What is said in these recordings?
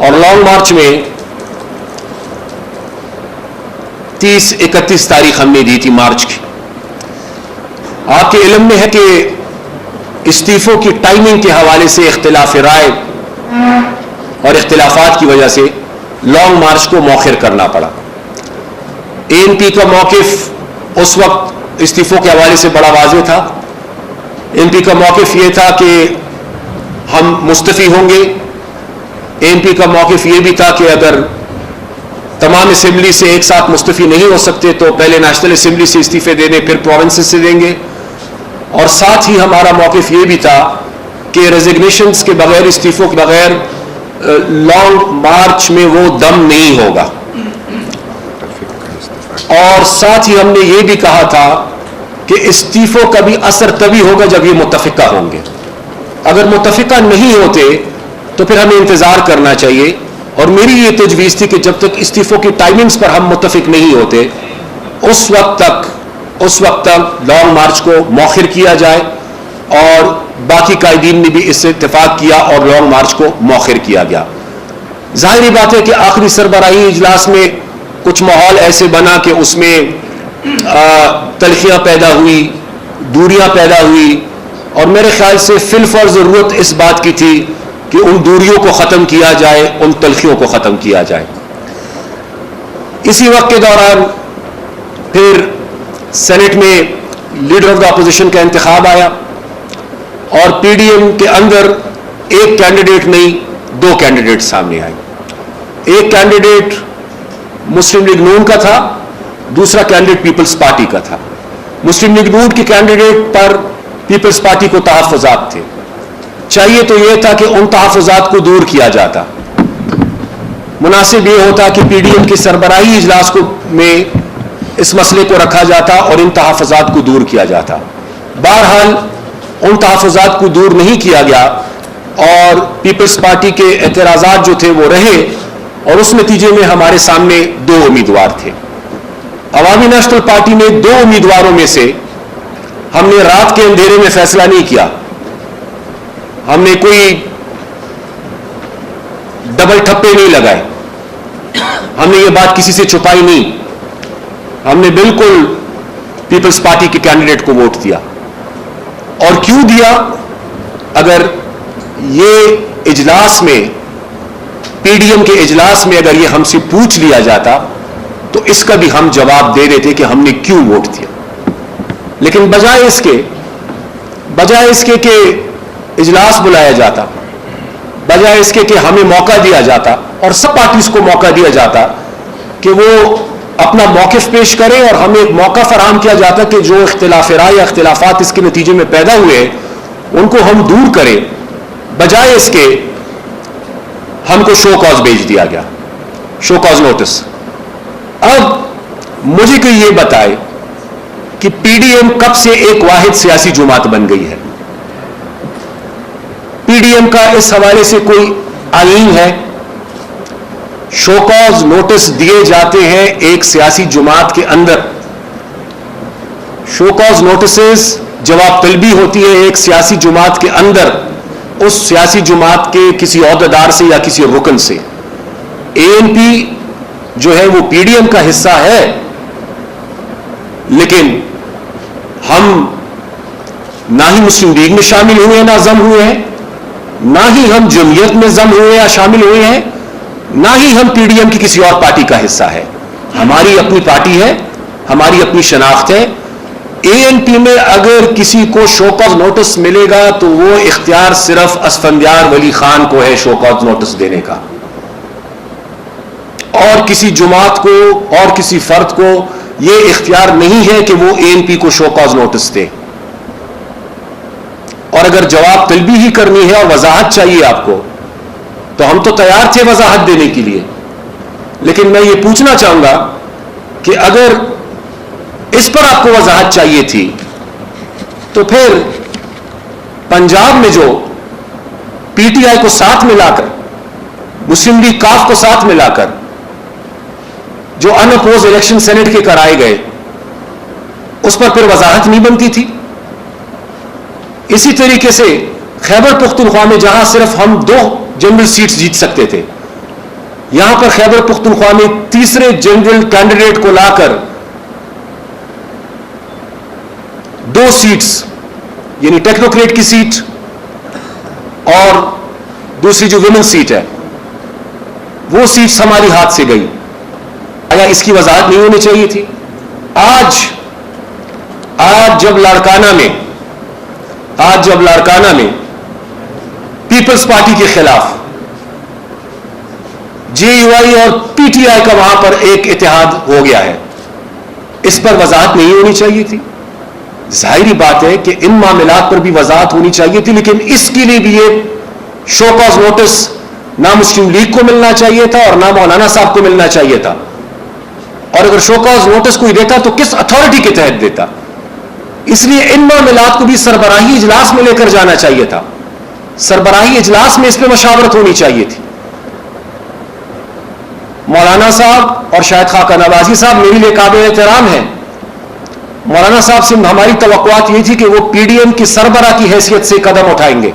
اور long march میں 30-31 تاریخ ہم نے دی تھی مارچ کی. آپ کے علم میں ہے کہ استعفوں کی ٹائمنگ کے حوالے سے اختلاف رائے اور اختلافات کی وجہ سے لانگ مارچ کو مؤخر کرنا پڑا. ANP کا موقف اس وقت استعفوں کے حوالے سے بڑا واضح تھا. ANP کا موقف یہ تھا کہ ہم مستعفی ہوں گے. ANP کا موقف یہ بھی تھا کہ اگر تمام اسمبلی سے ایک ساتھ مستعفی نہیں ہو سکتے تو پہلے نیشنل اسمبلی سے استعفے دینے پھر پروونسز سے دیں گے. اور ساتھ ہی ہمارا موقف یہ بھی تھا کہ ریزگنیشنز کے بغیر استعفوں کے بغیر لانگ مارچ میں وہ دم نہیں ہوگا. اور ساتھ ہی ہم نے یہ بھی کہا تھا کہ استعفوں کا بھی اثر تبھی ہوگا جب یہ متفقہ ہوں گے. اگر متفقہ نہیں ہوتے تو پھر ہمیں انتظار کرنا چاہیے. اور میری یہ تجویز تھی کہ جب تک استعفوں کی ٹائمنگز پر ہم متفق نہیں ہوتے اس وقت تک لانگ مارچ کو مؤخر کیا جائے. اور باقی قائدین نے بھی اس سے اتفاق کیا اور لانگ مارچ کو مؤخر کیا گیا. ظاہری بات ہے کہ آخری سربراہی اجلاس میں کچھ ماحول ایسے بنا کہ اس میں تلخیاں پیدا ہوئی, دوریاں پیدا ہوئی, اور میرے خیال سے فی الفور ضرورت اس بات کی تھی کہ ان دوریوں کو ختم کیا جائے, ان تلخیوں کو ختم کیا جائے. اسی وقت کے دوران پھر سینٹ میں لیڈر آف دا اپوزیشن کا انتخاب آیا اور PDM کے اندر ایک کینڈیڈیٹ نہیں 2 کینڈیڈیٹ سامنے آئے. ایک کینڈیڈیٹ مسلم لیگ نون کا تھا, دوسرا کینڈیڈیٹ پیپلز پارٹی کا تھا. مسلم لیگ نون کے کینڈیڈیٹ پر پیپلز پارٹی کو تحفظات تھے. چاہیے تو یہ تھا کہ ان تحفظات کو دور کیا جاتا. مناسب یہ ہوتا کہ PDM کے سربراہی اجلاس میں اس مسئلے کو رکھا جاتا اور ان تحفظات کو دور کیا جاتا. بہرحال ان تحفظات کو دور نہیں کیا گیا اور پیپلز پارٹی کے اعتراضات جو تھے وہ رہے, اور اس نتیجے میں ہمارے سامنے 2 امیدوار تھے. عوامی نیشنل پارٹی نے 2 امیدواروں میں سے ہم نے رات کے اندھیرے میں فیصلہ نہیں کیا. ہم نے کوئی ڈبل ٹھپے نہیں لگائے, ہم نے یہ بات کسی سے چھپائی نہیں. ہم نے بالکل پیپلز پارٹی کے کینڈیڈیٹ کو ووٹ دیا. اور کیوں دیا؟ اگر یہ اجلاس میں PDM کے اجلاس میں اگر یہ ہم سے پوچھ لیا جاتا تو اس کا بھی ہم جواب دے دیتے کہ ہم نے کیوں ووٹ دیا. لیکن بجائے اس کے کہ اجلاس بلایا جاتا, بجائے اس کے کہ ہمیں موقع دیا جاتا اور سب پارٹیز کو موقع دیا جاتا کہ وہ اپنا موقف پیش کریں اور ہمیں ایک موقع فراہم کیا جاتا کہ جو اختلاف رائے یا اختلافات اس کے نتیجے میں پیدا ہوئے ان کو ہم دور کریں, بجائے اس کے ہم کو شو کاز بھیج دیا گیا, شو کاز نوٹس. اب مجھے کوئی یہ بتائے کہ PDM کب سے ایک واحد سیاسی جماعت بن گئی ہے؟ PDM کا اس حوالے سے کوئی آئین ہے؟ شو کاز نوٹس دیے جاتے ہیں ایک سیاسی جماعت کے اندر. شو کاز نوٹسز جواب طلبی ہوتی ہے ایک سیاسی جماعت کے اندر, اس سیاسی جماعت کے کسی عہدیدار سے یا کسی رکن سے. ANP جو ہے وہ PDM کا حصہ ہے, لیکن ہم نہ ہی مسلم لیگ میں شامل ہوئے ہیں, نہ ضم ہوئے ہیں, نہ ہی ہم جمعیت میں ضم ہوئے یا شامل ہوئے ہیں, نہ ہی ہم PDM کی کسی اور پارٹی کا حصہ ہے. ہماری اپنی پارٹی ہے, ہماری اپنی شناخت ہے. ANP میں اگر کسی کو شو کاز نوٹس ملے گا تو وہ اختیار صرف اسفندیار ولی خان کو ہے شو کاز نوٹس دینے کا, اور کسی جماعت کو اور کسی فرد کو یہ اختیار نہیں ہے کہ وہ ANP کو شو کاز نوٹس دے. اور اگر جواب طلبی ہی کرنی ہے اور وضاحت چاہیے آپ کو تو ہم تو تیار تھے وضاحت دینے کے لیے, لیکن میں یہ پوچھنا چاہوں گا کہ اگر اس پر آپ کو وضاحت چاہیے تھی تو پھر پنجاب میں جو PTI کو ساتھ ملا کر, مسلم لیگ کاف کو ساتھ ملا کر جو ان اپوز الیکشن سینٹ کے کرائے گئے, اس پر پھر وضاحت نہیں بنتی تھی؟ اسی طریقے سے خیبر پختونخوا میں جہاں صرف ہم 2 جنرل سیٹس جیت سکتے تھے, یہاں پر خیبر پختونخوا میں تیسرے جنرل کینڈیڈیٹ کو لا کر 2 سیٹس یعنی ٹیکنوکریٹ کی سیٹ اور دوسری جو ویمن سیٹ ہے وہ سیٹس ہماری ہاتھ سے گئی. آیا اس کی وضاحت نہیں ہونی چاہیے تھی؟ آج جب لاڑکانہ میں پیپلز پارٹی کے خلاف JUI اور PTI کا وہاں پر ایک اتحاد ہو گیا ہے, اس پر وضاحت نہیں ہونی چاہیے تھی؟ ظاہری بات ہے کہ ان معاملات پر بھی وضاحت ہونی چاہیے تھی, لیکن اس کے لیے بھی یہ شو کاز نوٹس نہ مسلم لیگ کو ملنا چاہیے تھا اور نہ مولانا صاحب کو ملنا چاہیے تھا. اور اگر شو کاز نوٹس کوئی دیتا تو کس اتھارٹی کے تحت دیتا؟ اس لیے ان معاملات کو بھی سربراہی اجلاس میں لے کر جانا چاہیے تھا. سربراہی اجلاس میں اس پہ مشاورت ہونی چاہیے تھی. مولانا صاحب اور شاہد خاقہ نوازی صاحب میرے لیے قابل احترام ہیں. مولانا صاحب سے ہماری توقعات یہ تھی کہ وہ PDM کی سربراہ کی حیثیت سے قدم اٹھائیں گے.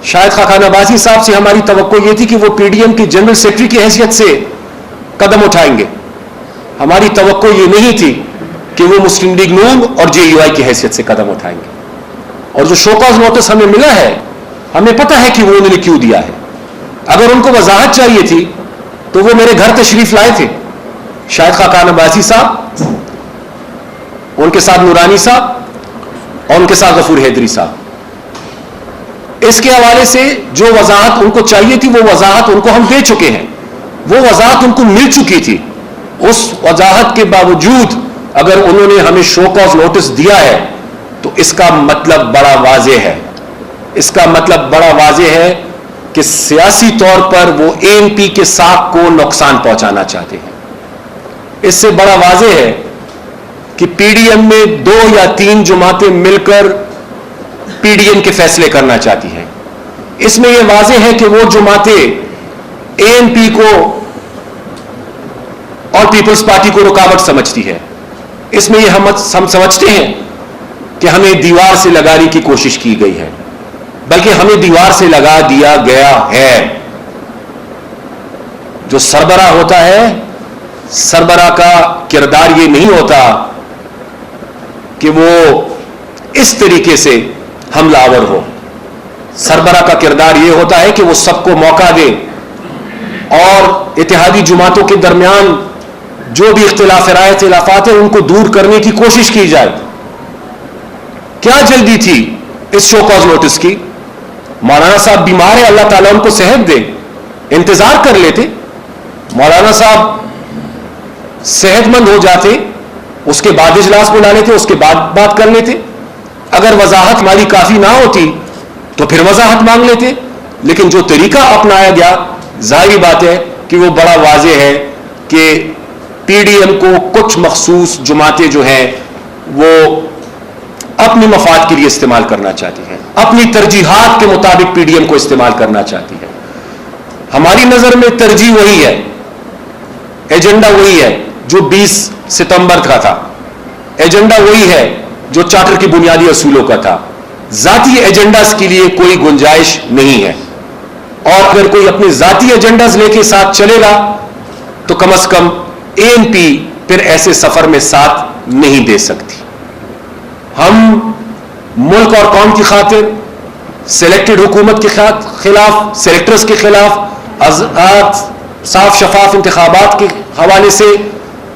شاہد خاقہ نوازی صاحب سے ہماری توقع یہ تھی کہ وہ PDM کی جنرل سیکرٹری کی حیثیت سے قدم اٹھائیں گے. ہماری توقع یہ نہیں تھی کہ وہ مسلم لیگ نون اور JUI کی حیثیت سے قدم اٹھائیں گے. اور جو شوکاز نوٹس ہمیں ملا ہے, ہمیں پتہ ہے کہ وہ انہوں نے کیوں دیا ہے. اگر ان کو وضاحت چاہیے تھی تو وہ میرے گھر تشریف لائے تھے. شاہد خاقہ نوازی صاحب, ان کے ساتھ نورانی صاحب اور ان کے ساتھ غفور حیدری صاحب. اس کے حوالے سے جو وضاحت ان کو چاہیے تھی وہ وضاحت ان کو ہم دے چکے ہیں. وہ وضاحت ان کو مل چکی تھی. اس وضاحت کے باوجود اگر انہوں نے ہمیں شو کاز نوٹس دیا ہے تو اس کا مطلب بڑا واضح ہے. اس کا مطلب بڑا واضح ہے کہ سیاسی طور پر وہ ANP کے ساکھ کو نقصان پہنچانا چاہتے ہیں. اس سے بڑا واضح ہے کہ PDM میں 2 یا 3 جماعتیں مل کر PDM کے فیصلے کرنا چاہتی ہیں. اس میں یہ واضح ہے کہ وہ جماعتیں ANP کو اور پیپلز پارٹی کو رکاوٹ سمجھتی ہے. اس میں یہ ہم سمجھتے ہیں کہ ہمیں دیوار سے لگانے کی کوشش کی گئی ہے, بلکہ ہمیں دیوار سے لگا دیا گیا ہے. جو سربراہ ہوتا ہے, سربراہ کا کردار یہ نہیں ہوتا کہ وہ اس طریقے سے حملہ آور ہو. سربراہ کا کردار یہ ہوتا ہے کہ وہ سب کو موقع دے اور اتحادی جماعتوں کے درمیان جو بھی اختلافات ہیں ان کو دور کرنے کی کوشش کی جائے. کیا جلدی تھی اس شو کاز نوٹس کی؟ مولانا صاحب بیمار ہیں, اللہ تعالیٰ ان کو صحت دے, انتظار کر لیتے. مولانا صاحب صحت مند ہو جاتے, اس کے بعد اجلاس بلا لیتے, اس کے بعد بات کر لیتے. اگر وضاحت ہماری کافی نہ ہوتی تو پھر وضاحت مانگ لیتے. لیکن جو طریقہ اپنایا گیا, ظاہری بات ہے کہ وہ بڑا واضح ہے کہ PDM کو کچھ مخصوص جماعتیں جو ہیں وہ اپنی مفاد کے لیے استعمال کرنا چاہتی ہیں, اپنی ترجیحات کے مطابق PDM کو استعمال کرنا چاہتی ہے. ہماری نظر میں ترجیح وہی ہے, ایجنڈا وہی ہے جو 20 ستمبر کا تھا, ایجنڈا وہی ہے جو چارٹر کی بنیادی اصولوں کا تھا. ذاتی ایجنڈاز کے لیے کوئی گنجائش نہیں ہے, اور اگر کوئی اپنے ذاتی ایجنڈاز لے کے ساتھ چلے گا تو کم از کم ANP پھر ایسے سفر میں ساتھ نہیں دے سکتی. ہم ملک اور قوم کی خاطر, سلیکٹڈ حکومت کے خلاف, سلیکٹرز کے خلاف, آزاد صاف شفاف انتخابات کے حوالے سے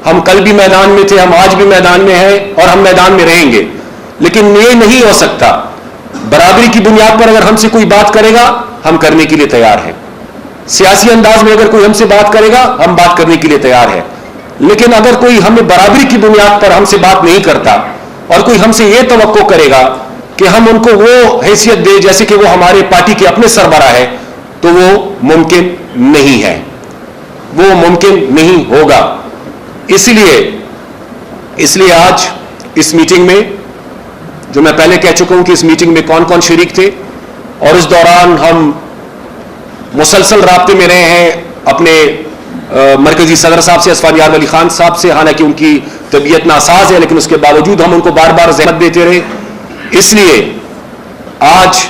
ہم کل بھی میدان میں تھے, ہم آج بھی میدان میں ہیں اور ہم میدان میں رہیں گے. لیکن یہ نہیں ہو سکتا, برابری کی بنیاد پر اگر ہم سے کوئی بات کرے گا ہم کرنے کے لیے تیار ہیں. سیاسی انداز میں اگر کوئی ہم سے بات کرے گا ہم بات کرنے کے لیے تیار ہیں. لیکن اگر کوئی ہمیں برابری کی بنیاد پر ہم سے بات نہیں کرتا اور کوئی ہم سے یہ توقع کرے گا کہ ہم ان کو وہ حیثیت دے جیسے کہ وہ ہمارے پارٹی کے اپنے سربراہ ہے, تو وہ ممکن نہیں ہے, وہ ممکن نہیں ہوگا. اس لیے آج اس میٹنگ میں, جو میں پہلے کہہ چکا ہوں کہ اس میٹنگ میں کون کون شریک تھے, اور اس دوران ہم مسلسل رابطے میں رہے ہیں اپنے مرکزی صدر صاحب سے, اسفان یار ولی خان صاحب سے, حالانکہ ان کی طبیعت ناساز ہے لیکن اس کے باوجود ہم ان کو بار بار زحمت دیتے رہے. اس لیے آج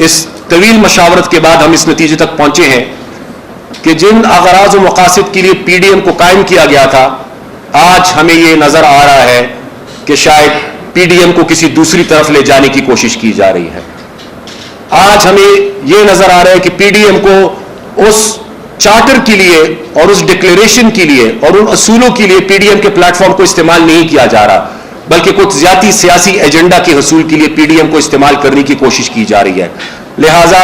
اس طویل مشاورت کے بعد ہم اس نتیجے تک پہنچے ہیں کہ جن اغراض و مقاصد کے لیے پی ڈی ایم کو قائم کیا گیا تھا، آج ہمیں یہ نظر آ رہا ہے کہ شاید پی ڈی ایم کو کسی دوسری طرف لے جانے کی کوشش کی جا رہی ہے۔ آج ہمیں یہ نظر آ رہا ہے کہ پی ڈی ایم کو اس چارٹر کے لیے اور اس ڈکلیریشن کے لیے اور ان اصولوں کے لیے پی ڈی ایم کے پلیٹ فارم کو استعمال نہیں کیا جا رہا، بلکہ کچھ ذاتی سیاسی ایجنڈا کے حصول کے لیے پی ڈی ایم کو استعمال کرنے کی کوشش کی جا رہی ہے۔ لہٰذا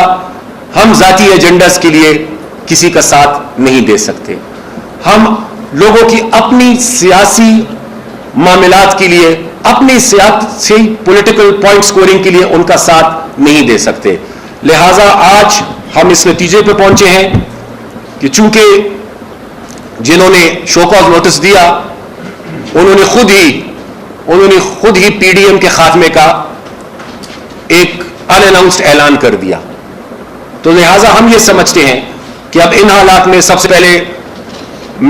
ہم ذاتی ایجنڈاز کے لیے کسی کا ساتھ نہیں دے سکتے، ہم لوگوں کی اپنی سیاسی معاملات کے لیے، اپنی سیاسی پولیٹیکل پوائنٹ سکورنگ کے لیے ان کا ساتھ نہیں دے سکتے۔ لہٰذا آج ہم اس نتیجے پہ پہنچے ہیں کہ چونکہ جنہوں نے شو کاز نوٹس دیا انہوں نے خود ہی پی ڈی ایم کے خاتمے کا ایک ان اناؤنسڈ اعلان کر دیا، تو لہٰذا ہم یہ سمجھتے ہیں کہ اب ان حالات میں سب سے پہلے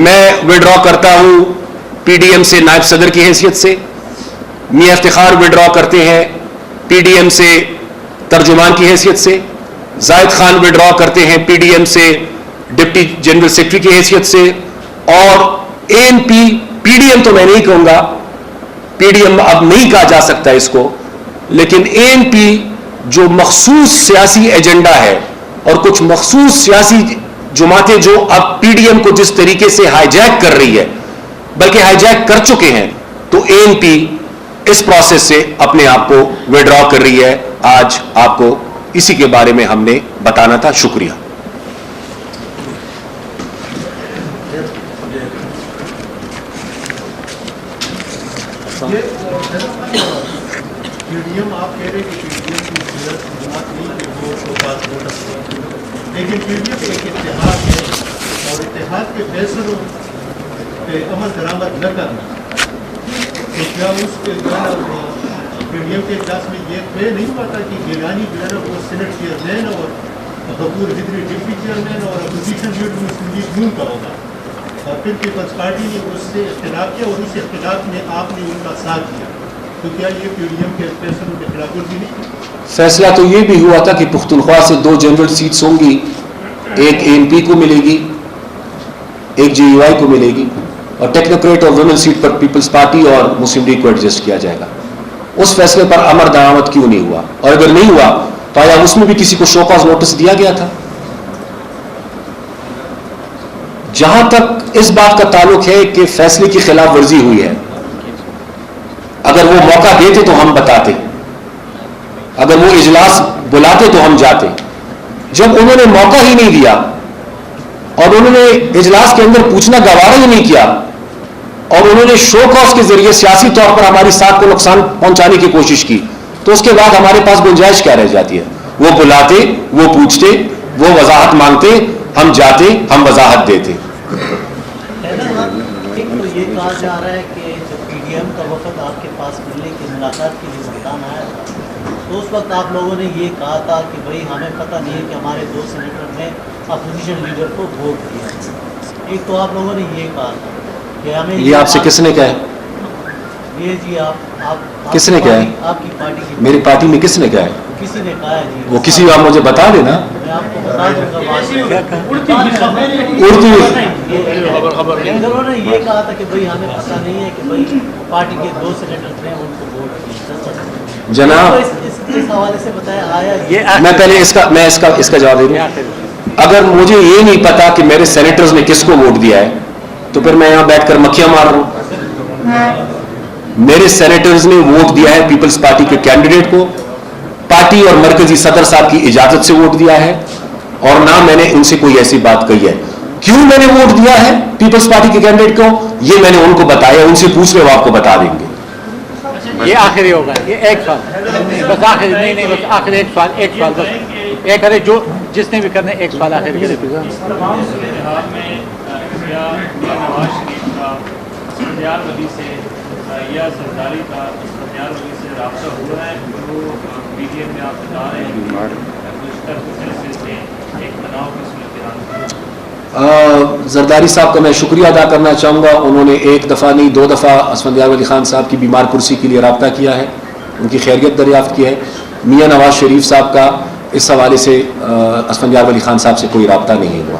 میں وڈرا کرتا ہوں پی ڈی ایم سے نائب صدر کی حیثیت سے، میاں افتخار وڈرا کرتے ہیں پی ڈی ایم سے ترجمان کی حیثیت سے، زاہد خان وڈرا کرتے ہیں پی ڈی ایم سے ڈپٹی جنرل سیکرٹری کی حیثیت سے، اور اے این پی ڈی ایم تو میں نہیں کہوں گا، پی ڈی ایم اب نہیں کہا جا سکتا اس کو، لیکن اے این پی جو مخصوص سیاسی ایجنڈا ہے اور کچھ مخصوص سیاسی جماعتیں جو اب پی ڈی ایم کو جس طریقے سے ہائی جیک کر رہی ہے، بلکہ ہائی جیک کر چکے ہیں، تو اے این پی اس پروسیس سے اپنے آپ کو وڈرا کر رہی ہے۔ آج آپ کو اسی کے بارے میں ہم نے بتانا تھا۔ شکریہ۔ پی ڈی ایم آپ کہہ رہے کہ پی ڈی ایم کی جماعت نہیں کہ وہ شو کاز نوٹس ہے، لیکن پی ڈی ایم ایک اتحاد ہے اور اتحاد کے فیصلوں پہ عمل درآمد نہ کرنا، تو کیا اس کے پی ڈی ایم کے اجلاس میں یہ طے نہیں ہوا تھا کہ گیلانی جو ہے نا وہ سینٹ چیئرمین اور غفور ہدری ڈپٹی چیئرمین اور اپوزیشن لیڈر مسلم لیگ نون کا ہوگا، اور پھر پیپلز پارٹی نے اس سے اختلاف کیا اور اس اختلاف میں آپ نے ان کا ساتھ دیا، تو کیا یہ پی ڈی ایم کے فیصلوں کے خلاف ورزی نہیں؟ فیصلہ تو یہ بھی ہوا تھا کہ پختونخوا سے 2 جنرل سیٹس ہوں گی، ایک اے این پی کو ملے گی، ایک جے یو آئی کو ملے گی، اور ٹیکنوکریٹ اور ویمن سیٹ پر پیپلز پارٹی اور مسلم لیگ کو ایڈجسٹ کیا جائے گا۔ اس فیصلے پر امر درآمد کیوں نہیں ہوا؟ اور اگر نہیں ہوا تو آیا اس میں بھی کسی کو شو کاز نوٹس دیا گیا تھا؟ جہاں تک اس بات کا تعلق ہے کہ فیصلے کی خلاف ورزی ہوئی ہے، اگر وہ موقع دیتے تو ہم بتاتے، اگر وہ اجلاس بلاتے تو ہم جاتے۔ جب انہوں نے موقع ہی نہیں دیا اور انہوں نے اجلاس کے اندر پوچھنا گوارا ہی نہیں کیا اور انہوں نے شو کاز کے ذریعے سیاسی طور پر ہماری ساتھ کو نقصان پہنچانے کی کوشش کی، تو اس کے بعد ہمارے پاس گنجائش کیا رہ جاتی ہے؟ وہ بلاتے، وہ پوچھتے، وہ وضاحت مانگتے، ہم جاتے، ہم وضاحت دیتے۔ یہ کہا جا رہا ہے کہ جب پی ڈی ایم کا وفد آپ کے پاس ملنے کی ملاقات کے لیے ملتان آیا تھا تو اس وقت آپ لوگوں نے یہ کہا تھا کہ بھائی ہمیں پتہ نہیں ہے کہ ہمارے 2 سینیٹر نے اپوزیشن لیڈر کو ووٹ دیا۔ ایک تو آپ لوگوں نے یہ کہا تھا کہ ہمیں یہ آپ سے کس نے کہا ہے؟ یہ جی آپ کس نے کہا ہے؟ آپ کی پارٹی کی میری پارٹی میں کس نے کہا ہے؟ کسی نے کہا ہے جی، وہ کسی آپ مجھے بتا دینا۔ میں آپ کو بتا دوں گا اردو انہوں نے یہ کہا تھا کہ بھائی ہمیں پتہ نہیں ہے کہ بھائی پارٹی کے 2 سینیٹر نے ان کو ووٹ دیا۔ جناب اس حوالے سے بتایا آیا میں پہلے اس کا جواب دے دوں۔ اگر مجھے یہ نہیں پتا کہ میرے سینیٹرز نے کس کو ووٹ دیا ہے تو پھر میں یہاں بیٹھ کر مکھیاں مار رہا ہوں۔ میرے سینیٹرز نے ووٹ دیا ہے پیپلز پارٹی کے کینڈیڈیٹ کو، پارٹی اور مرکزی صدر صاحب کی اجازت سے ووٹ دیا ہے، اور نہ میں نے ان سے کوئی ایسی بات کہی ہے۔ کیوں میں نے ووٹ دیا ہے پیپلز پارٹی کے کینڈیڈیٹ کو یہ میں نے ان کو بتایا، ان سے پوچھ لے وہ آپ کو بتا دیں گے۔ یہ آخری ہوگا، یہ ایک سوال بس آخری، نہیں بس آخری ایک سوال بس ایک کرے، جو جس نے بھی کرنا ہے ایک سوال آخری کرے۔ اسفندیار ولی سے یا سرداری کا اسفندیار ولی سے رابطہ ہوا ہے، جو پی ڈی ایم میں آپ بتا رہے ہیں گزشتہ کچھ عرصے سے ایک تناؤ کی صورتحال؟ زرداری صاحب کا میں شکریہ ادا کرنا چاہوں گا، انہوں نے 1 دفعہ نہیں 2 دفعہ اسفندیار ولی خان صاحب کی بیمار کرسی کے لیے رابطہ کیا ہے، ان کی خیریت دریافت کی ہے۔ میاں نواز شریف صاحب کا اس حوالے سے اسفندیار ولی خان صاحب سے کوئی رابطہ نہیں ہوا۔